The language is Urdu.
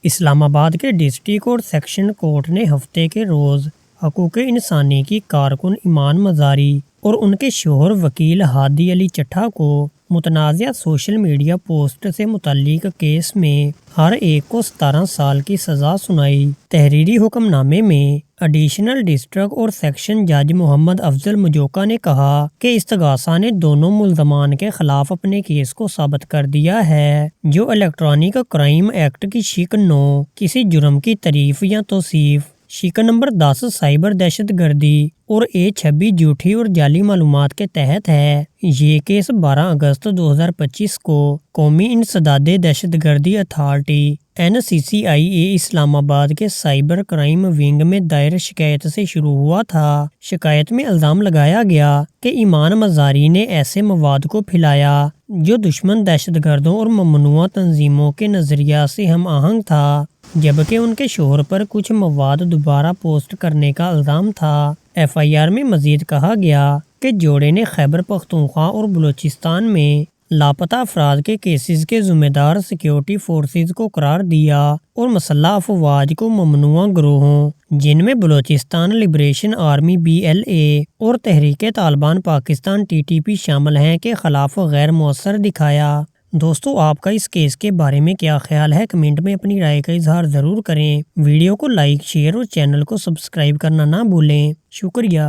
اسلام آباد کے ڈسٹرکٹ اور سیکشن کورٹ نے ہفتے کے روز حقوق انسانی کی کارکن ایمان مزاری اور ان کے شوہر وکیل ہادی علی چٹھا کو متنازع سوشل میڈیا پوسٹ سے متعلق کیس میں ہر ایک کو 17 سال کی سزا سنائی۔ تحریری حکم نامے میں ایڈیشنل ڈسٹرکٹ اور سیکشن جج محمد افضل مجوکا نے کہا کہ استغاثہ نے دونوں ملزمان کے خلاف اپنے کیس کو ثابت کر دیا ہے جو الیکٹرانک کرائم ایکٹ کی شق 9 کسی جرم کی تعریف یا توصیف، شق نمبر 10 سائبر دہشت گردی اور A26 جھوٹی اور جعلی معلومات کے تحت ہے۔ یہ کیس 12 اگست 2025 کو قومی انسداد دہشت گردی اتھارٹی NCCIA اسلام آباد کے سائبر کرائم ونگ میں دائر شکایت سے شروع ہوا تھا۔ شکایت میں الزام لگایا گیا کہ ایمان مزاری نے ایسے مواد کو پھیلایا جو دشمن دہشت گردوں اور ممنوعہ تنظیموں کے نظریہ سے ہم آہنگ تھا، جبکہ ان کے شوہر پر کچھ مواد دوبارہ پوسٹ کرنے کا الزام تھا۔ FIR میں مزید کہا گیا کہ جوڑے نے خیبر پختونخوا اور بلوچستان میں لاپتہ افراد کے کیسز کے ذمہ دار سیکیورٹی فورسز کو قرار دیا اور مسلح افواج کو ممنوعہ گروہوں جن میں بلوچستان لبریشن آرمی BLA اور تحریک طالبان پاکستان TTP شامل ہیں کے خلاف غیر مؤثر دکھایا۔ دوستو، آپ کا اس کیس کے بارے میں کیا خیال ہے؟ کمنٹ میں اپنی رائے کا اظہار ضرور کریں۔ ویڈیو کو لائک، شیئر اور چینل کو سبسکرائب کرنا نہ بھولیں۔ شکریہ۔